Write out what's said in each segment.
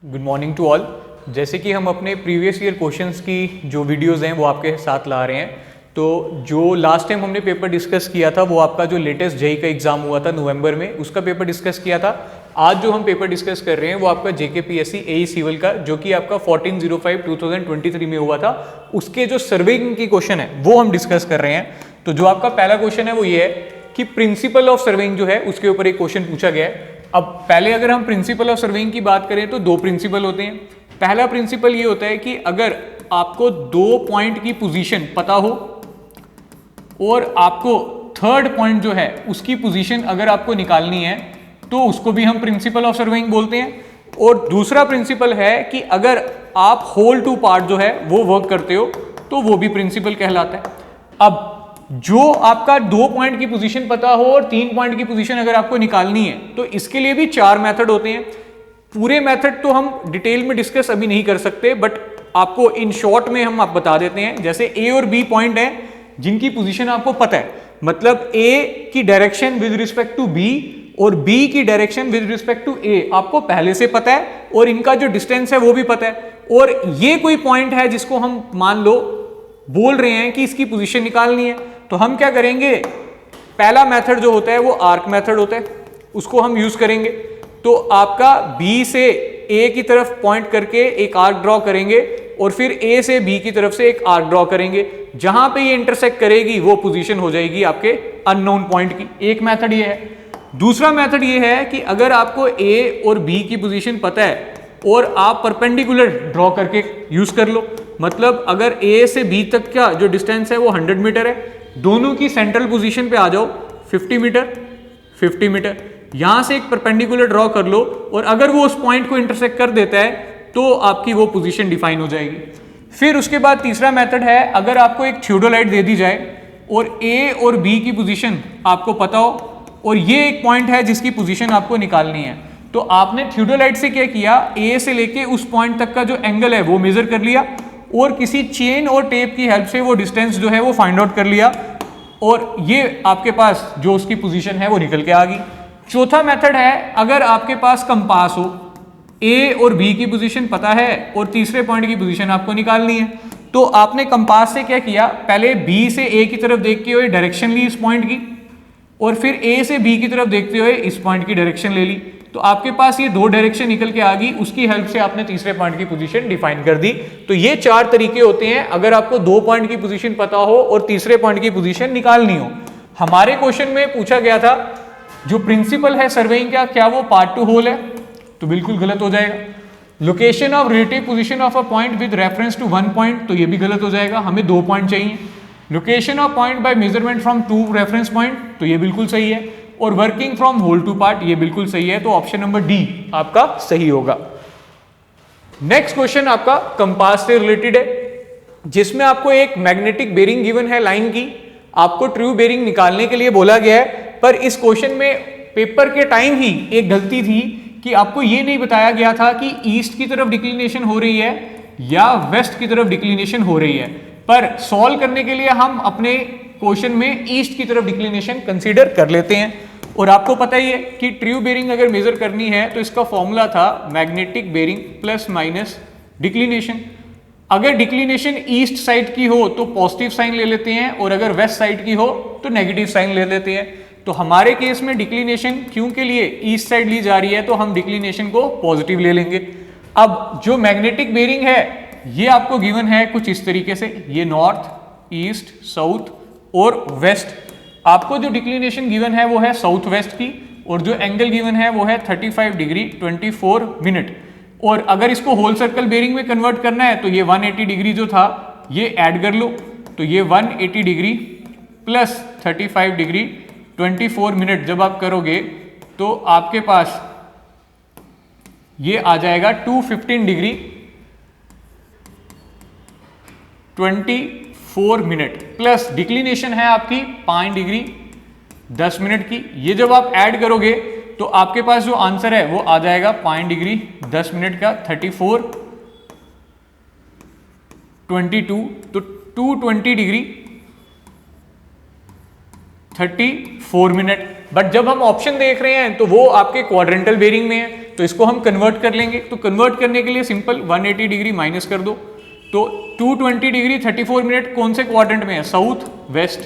Good morning to all. जैसे कि हम अपने प्रीवियस ईयर क्वेश्चंस की जो वीडियोस हैं वो आपके साथ ला रहे हैं। तो जो लास्ट टाइम हमने पेपर डिस्कस किया था वो आपका जो लेटेस्ट जेईई का एग्जाम हुआ था नवंबर में, उसका पेपर डिस्कस किया था। आज जो हम पेपर डिस्कस कर रहे हैं वो आपका जेकेपीएससी एई सिविल का, जो कि आपका 14/05/2023 में हुआ था, उसके जो सर्वेइंग की क्वेश्चन है वो हम डिस्कस कर रहे हैं। तो जो आपका पहला क्वेश्चन है वो ये है कि प्रिंसिपल ऑफ सर्वेइंग जो है उसके ऊपर एक क्वेश्चन पूछा गया है। अब पहले अगर हम प्रिंसिपल ऑफ सर्वेइंग की बात करें तो दो प्रिंसिपल होते हैं। पहला प्रिंसिपल ये होता है कि अगर आपको दो पॉइंट की पोजीशन पता हो और आपको थर्ड पॉइंट जो है उसकी पोजीशन अगर आपको निकालनी है तो उसको भी हम प्रिंसिपल ऑफ सर्वेइंग बोलते हैं। और दूसरा प्रिंसिपल है कि अगर आप होल टू पार्ट जो है वो वर्क करते हो तो वो भी प्रिंसिपल कहलाता है। अब जो आपका दो पॉइंट की पोजीशन पता हो और तीन पॉइंट की पोजीशन अगर आपको निकालनी है तो इसके लिए भी चार मेथड होते हैं। पूरे मेथड तो हम डिटेल में डिस्कस अभी नहीं कर सकते, बट आपको इन शॉर्ट में हम आप बता देते हैं। जैसे ए और बी पॉइंट है जिनकी पोजीशन आपको पता है, मतलब ए की direction with respect to B और बी की direction with respect to A आपको पहले से पता है और इनका जो डिस्टेंस है वो भी पता है। और ये कोई पॉइंट है जिसको हम मान लो बोल रहे हैं कि इसकी पोजीशन निकालनी है, तो हम क्या करेंगे, पहला मेथड जो होता है वो आर्क मेथड होता है, उसको हम यूज करेंगे। तो आपका बी से ए की तरफ पॉइंट करके एक आर्क ड्रॉ करेंगे और फिर ए से बी की तरफ से एक आर्क ड्रॉ करेंगे। जहां पे ये इंटरसेक्ट करेगी वो पोजीशन हो जाएगी आपके अननोन पॉइंट की। एक मेथड ये है। दूसरा मेथड ये है कि अगर आपको ए और बी की पोजीशन पता है और आप परपेंडिकुलर ड्रॉ करके यूज कर लो, मतलब अगर ए से बी तक का जो डिस्टेंस है वो 100 मीटर है, दोनों की सेंट्रल पोजीशन पे आ जाओ 50 मीटर 50 मीटर, यहां से एक परपेंडिकुलर ड्रॉ कर लो और अगर वो उस पॉइंट को इंटरसेक्ट कर देता है तो आपकी वो पोजीशन डिफाइन हो जाएगी। फिर उसके बाद तीसरा मेथड है, अगर आपको एक थियोडोलाइट दे दी जाए और ए और बी की पोजीशन आपको पता हो और ये एक पॉइंट है जिसकी पोजीशन आपको निकालनी है, तो आपने थियोडोलाइट से क्या किया, ए से लेके उस पॉइंट तक का जो एंगल है वो मेजर कर लिया और किसी चेन और टेप की हेल्प से वो डिस्टेंस जो है वो फाइंड आउट कर लिया और ये आपके पास जो उसकी पोजीशन है वो निकल के आ गई। चौथा मेथड है, अगर आपके पास कंपास हो, ए और बी की पोजीशन पता है और तीसरे पॉइंट की पोजीशन आपको निकालनी है, तो आपने कंपास से क्या किया, पहले बी से ए की तरफ देखते हुए डायरेक्शन ली इस पॉइंट की और फिर ए से बी की तरफ देखते हुए इस पॉइंट की डायरेक्शन ले ली, तो आपके पास ये दो डायरेक्शन निकल के आ गई। उसकी हेल्प से आपने तीसरे पॉइंट की पोजीशन डिफाइन कर दी। तो ये चार तरीके होते हैं अगर आपको दो पॉइंट की पोजीशन पता हो और तीसरे पॉइंट की पोजीशन निकालनी हो। हमारे क्वेश्चन में पूछा गया था जो प्रिंसिपल है सर्वेइंग का, क्या वो पार्ट टू होल है, तो बिल्कुल गलत हो जाएगा। Location of relative position of a point with reference to one point, तो ये भी गलत हो जाएगा, हमें दो पॉइंट चाहिए। Location of point by measurement from two reference point, तो ये बिल्कुल सही है। और working from whole to part, ये बिल्कुल सही है, तो ऑप्शन नंबर डी आपका सही होगा। नेक्स्ट क्वेश्चन आपका कंपास से रिलेटेड है, जिसमें आपको एक मैग्नेटिक बेरिंग गिवन है लाइन की, आपको ट्रू बेरिंग निकालने के लिए बोला गया है। पर इस क्वेश्चन में पेपर के टाइम ही एक गलती थी कि आपको ये नहीं बताया गया था कि ईस्ट की तरफ डिक्लिनेशन हो रही है या वेस्ट की तरफ डिक्लिनेशन हो रही है। पर सॉल्व करने के लिए हम अपने क्वेश्चन में ईस्ट की तरफ डिक्लिनेशन कंसीडर कर लेते हैं। और आपको पता ही है कि ट्रू बेरिंग अगर मेजर करनी है तो इसका फॉर्मूला था magnetic bearing plus minus declination. अगर डिक्लिनेशन ईस्ट साइड की हो तो पॉजिटिव साइन ले लेते हैं और अगर वेस्ट साइड की हो तो नेगेटिव साइन ले लेते हैं। तो हमारे केस में डिक्लिनेशन क्यों के लिए ईस्ट साइड ली जा रही है तो हम डिक्लिनेशन को पॉजिटिव ले लेंगे। अब जो मैग्नेटिक बेरिंग है ये आपको गिवन है कुछ इस तरीके से, ये नॉर्थ, ईस्ट, साउथ और वेस्ट। आपको जो डिक्लिनेशन गिवन है वो है साउथ वेस्ट की और जो एंगल गिवन है वो है 35 डिग्री 24 मिनट। और अगर इसको होल सर्कल बेरिंग में कन्वर्ट करना है तो ये 180 डिग्री जो था ये ऐड कर लो, तो ये 180 डिग्री प्लस 35 डिग्री 24 मिनट जब आप करोगे तो आपके पास ये आ जाएगा 215 डिग्री 24 मिनट प्लस डिक्लिनेशन है आपकी 5 डिग्री 10 मिनट की। ये जब आप ऐड करोगे तो आपके पास जो आंसर है वो आ जाएगा 5 डिग्री 10 मिनट का 34 22, तो 220 डिग्री 34 मिनट। बट जब हम ऑप्शन देख रहे हैं तो वो आपके क्वाड्रेंटल बेरिंग में है, तो इसको हम कन्वर्ट कर लेंगे। तो कन्वर्ट करने के लिए सिंपल 180 डिग्री माइनस कर दो, तो 220 डिग्री 34 मिनट कौन से क्वाड्रेंट में है, साउथ वेस्ट,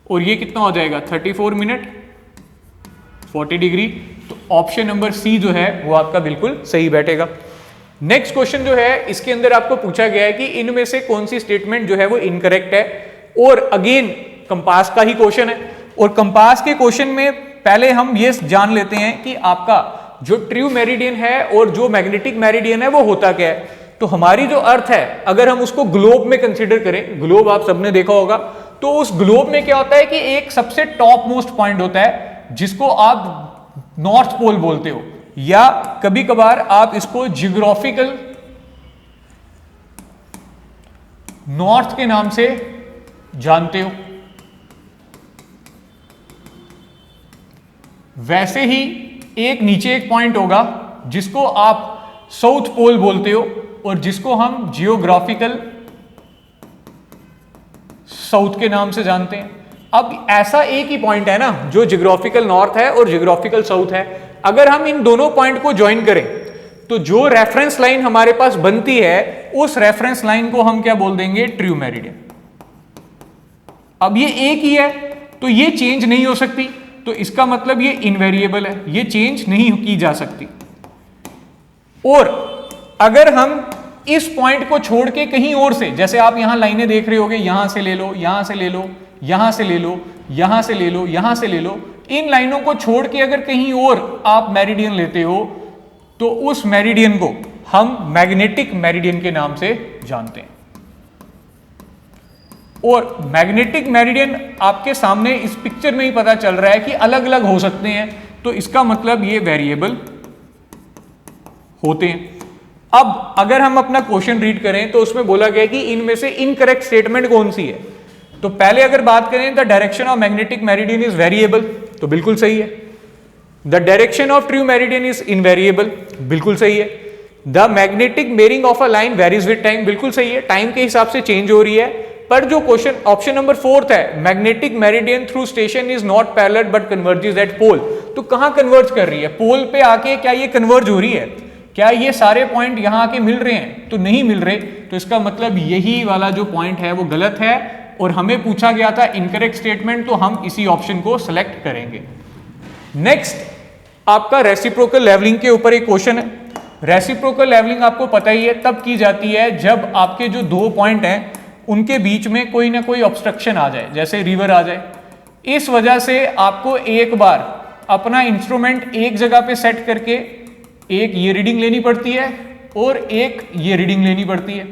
और ये कितना हो जाएगा 34 मिनट 40 डिग्री। तो ऑप्शन नंबर सी जो है वो आपका बिल्कुल सही बैठेगा। नेक्स्ट क्वेश्चन जो है इसके अंदर आपको पूछा गया है कि इनमें से कौन सी स्टेटमेंट जो है वो इनकरेक्ट है, और अगेन कंपास का ही क्वेश्चन है, और कंपास के क्वेश्चन में पहले हम ये जान लेते हैं कि आपका जो ट्रू मेरिडियन है और जो मैग्नेटिक मेरिडियन है वो होता क्या है। तो हमारी जो अर्थ है अगर हम उसको ग्लोब में कंसीडर करें, ग्लोब आप सबने देखा होगा, तो उस ग्लोब में क्या होता है कि एक सबसे टॉप मोस्ट पॉइंट होता है जिसको आप नॉर्थ पोल बोलते हो, या कभी कभार आप इसको जियोग्राफिकल नॉर्थ के नाम से जानते हो। वैसे ही एक नीचे एक पॉइंट होगा जिसको आप साउथ पोल बोलते हो और जिसको हम जियोग्राफिकल साउथ के नाम से जानते हैं। अब ऐसा एक ही पॉइंट है ना जो जियोग्राफिकल नॉर्थ है और जियोग्राफिकल साउथ है। अगर हम इन दोनों पॉइंट को ज्वाइन करें तो जो रेफरेंस लाइन हमारे पास बनती है उस रेफरेंस लाइन को हम क्या बोल देंगे, ट्रू मेरिडियन। अब ये एक ही है तो ये चेंज नहीं हो सकती, तो इसका मतलब ये इनवेरिएबल है, ये चेंज नहीं की जा सकती। और अगर हम इस पॉइंट को छोड़ के कहीं और से, जैसे आप यहां लाइनें देख रहे होगे, यहां से ले लो, यहां से ले लो, यहां से ले लो, यहां से ले लो, यहां से ले लो, इन लाइनों को छोड़ के अगर कहीं और आप मेरिडियन लेते हो तो उस मेरिडियन को हम मैग्नेटिक मेरिडियन के नाम से जानते हैं। और मैग्नेटिक मेरिडियन आपके सामने इस पिक्चर में ही पता चल रहा है कि अलग अलग हो सकते हैं, तो इसका मतलब ये वेरिएबल होते हैं। अब अगर हम अपना क्वेश्चन रीड करें तो उसमें बोला गया कि इनमें से इनकरेक्ट स्टेटमेंट कौन सी है। तो पहले अगर बात करें the direction of magnetic meridian is variable, तो बिल्कुल सही है। The direction of true meridian is invariable, बिल्कुल सही है। The magnetic bearing of a line varies with time, बिल्कुल सही है, टाइम के हिसाब से चेंज हो रही है। पर जो क्वेश्चन ऑप्शन नंबर 4 है, magnetic meridian through station is not parallel but converges at pole, तो कहां कन्वर्ज कर रही है, पोल पे आके क्या ये कन्वर्ज हो रही है, क्या ये सारे पॉइंट यहां आके मिल रहे हैं, तो नहीं मिल रहे। तो इसका मतलब यही वाला जो पॉइंट है वो गलत है, और हमें पूछा गया था इनकरेक्ट स्टेटमेंट, तो हम इसी ऑप्शन को सिलेक्ट करेंगे। नेक्स्ट आपका रेसिप्रोकल लेवलिंग के ऊपर एक क्वेश्चन है। रेसिप्रोकल लेवलिंग आपको पता ही है तब की जाती है जब आपके जो दो पॉइंट हैं उनके बीच में कोई ना कोई ऑब्स्ट्रक्शन आ जाए, जैसे रिवर आ जाए। इस वजह से आपको एक बार अपना इंस्ट्रूमेंट एक जगह पे सेट करके एक ये रीडिंग लेनी पड़ती है और एक ये रीडिंग लेनी पड़ती है।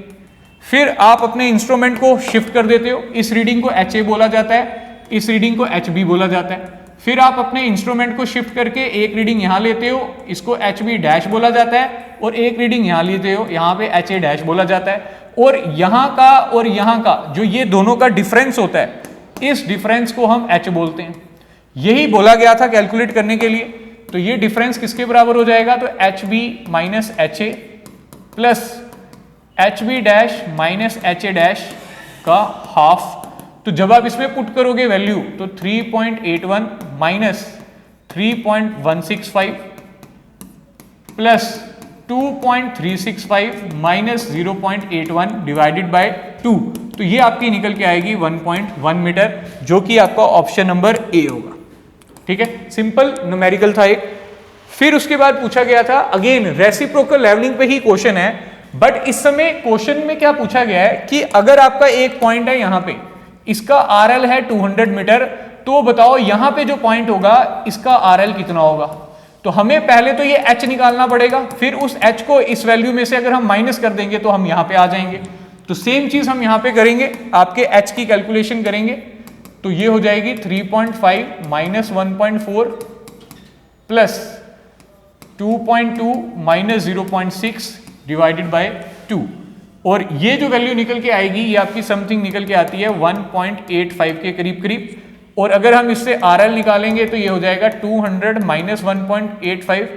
फिर आप अपने इंस्ट्रूमेंट को शिफ्ट कर देते हो, इस रीडिंग को HA बोला जाता है, इस रीडिंग को HB बोला जाता है। फिर आप अपने इंस्ट्रूमेंट को शिफ्ट करके एक रीडिंग यहां लेते हो, इसको HB डैश बोला जाता है, और एक रीडिंग यहां लेते हो, यहां पे HA डैश बोला जाता है। और यहां का और यहां का जो ये दोनों का डिफरेंस होता है, इस डिफरेंस को हम H बोलते हैं। यही बोला गया था कैलकुलेट करने के लिए। तो ये डिफरेंस किसके बराबर हो जाएगा, तो HB minus HA plus HB dash minus HA dash का हाफ। तो जब आप इसमें पुट करोगे वैल्यू तो 3.81 minus 3.165 plus 2.365 minus 0.81 divided by 2, तो ये आपकी निकल के आएगी 1.1 मीटर, जो कि आपका ऑप्शन नंबर ए होगा। ठीक है, सिंपल न्यूमेरिकल था एक। फिर उसके बाद पूछा गया था अगेन रेसिप्रोकल लेवलिंग पे ही क्वेश्चन है, बट इस समय क्वेश्चन में क्या पूछा गया है कि अगर आपका एक पॉइंट है यहां पे, इसका RL है 200 मीटर, तो बताओ यहां पे जो पॉइंट होगा इसका RL कितना होगा। तो हमें पहले तो ये H निकालना पड़ेगा, फिर उस H को इस वैल्यू में से अगर हम माइनस कर देंगे तो हम यहां पे आ जाएंगे। तो सेम चीज हम यहां पे करेंगे, आपके H की कैलकुलेशन करेंगे, तो ये हो जाएगी 3.5 minus 1.4 plus 2.2 minus 0.6 divided by 2, और ये जो वैल्यू निकल के आएगी ये आपकी समथिंग निकल के आती है 1.85 के करीब करीब। और अगर हम इससे RL निकालेंगे तो ये हो जाएगा 200 माइनस 1.85,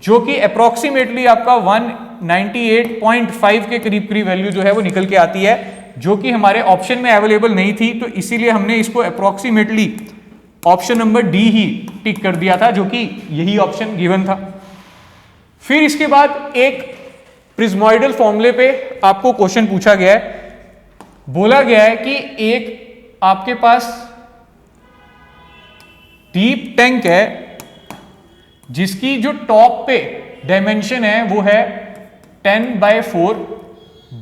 जो कि अप्रोक्सीमेटली आपका 198.5 के करीब करीब वैल्यू जो है वो निकल के आती है, जो कि हमारे ऑप्शन में अवेलेबल नहीं थी। तो इसीलिए हमने इसको अप्रोक्सीमेटली ऑप्शन नंबर डी ही टिक कर दिया था, जो कि यही ऑप्शन गिवन था। फिर इसके बाद एक प्रिज्मोइडल फॉर्मूले पे आपको क्वेश्चन पूछा गया है, बोला गया है कि एक आपके पास डीप टैंक है जिसकी जो टॉप पे डायमेंशन है वो है 10/4,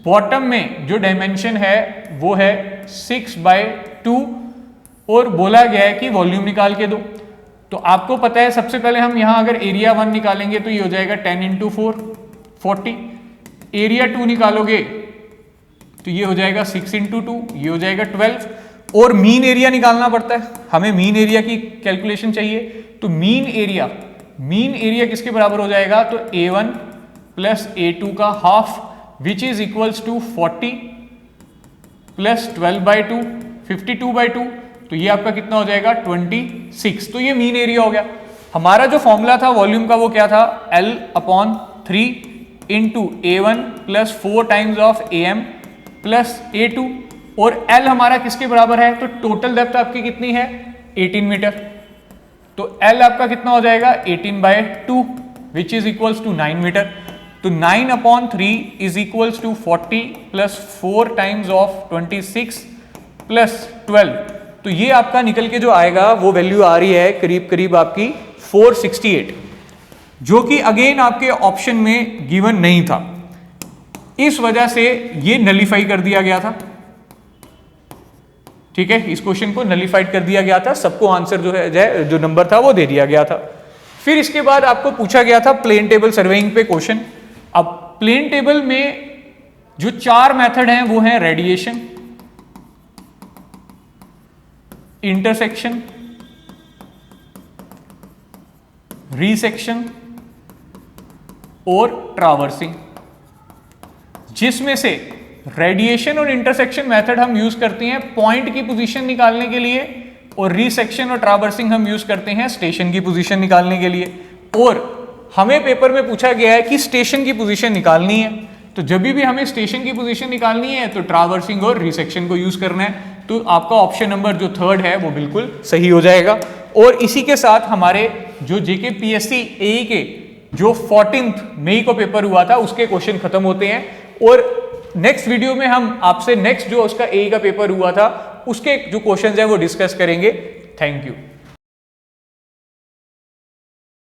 बॉटम में जो डायमेंशन है वो है 6/2 और बोला गया है कि वॉल्यूम निकाल के दो। तो आपको पता है सबसे पहले हम यहां अगर एरिया 1 निकालेंगे तो ये हो जाएगा 10 × 4 40, एरिया 2 निकालोगे तो ये हो जाएगा 6 × 2, ये हो जाएगा 12, और मीन एरिया निकालना पड़ता है, हमें मीन एरिया की कैलकुलेशन चाहिए। तो मीन एरिया किसके बराबर हो जाएगा, तो A1 + A2 का half which is equals to 40 + 12/2 52/2, तो ये आपका कितना हो जाएगा 26। तो ये मीन एरिया हो गया। हमारा जो फॉर्मूला था वॉल्यूम का वो क्या था, L/3 × A1 + 4 times of AM + A2, और L हमारा किसके बराबर है, तो टोटल डेप्थ आपकी कितनी है 18 मीटर, तो L आपका कितना हो जाएगा 18/2 which is equals to 9 metre. तो 9/3 is equals to 40 + 4 times of 26 + 12, तो ये आपका निकल के जो आएगा वो वैल्यू आ रही है करीब करीब आपकी 468, जो कि अगेन आपके ऑप्शन में गिवन नहीं था, इस वजह से ये नलीफाई कर दिया गया था। ठीक है, इस क्वेश्चन को नलीफाइड कर दिया गया था, सबको आंसर जो है जो नंबर था वो दे दिया गया था। फिर इसके बाद आपको पूछा गया था प्लेन टेबल सर्वेइंग पे क्वेश्चन। अब प्लेन टेबल में जो 4 मेथड हैं वो हैं रेडिएशन, इंटरसेक्शन, रीसेक्शन और ट्रावर्सिंग, जिसमें से रेडिएशन और इंटरसेक्शन मेथड हम यूज करते हैं पॉइंट की पोजीशन निकालने के लिए, और रीसेक्शन और ट्रावर्सिंग हम यूज करते हैं स्टेशन की पोजीशन निकालने के लिए। और हमें पेपर में पूछा गया है कि स्टेशन की पोजीशन निकालनी है, तो जब भी हमें स्टेशन की पोजीशन निकालनी है तो ट्रावर्सिंग और रीसेक्शन को यूज करना है। तो आपका ऑप्शन नंबर जो 3rd है वो बिल्कुल सही हो जाएगा। और इसी के साथ हमारे जो JK PSC AE के जो 14 मई को पेपर हुआ था उसके क्वेश्चन खत्म होते हैं, और नेक्स्ट वीडियो में हम आपसे नेक्स्ट जो उसका AE का पेपर हुआ था उसके जो क्वेश्चंस हैं वो डिस्कस करेंगे। Thank you.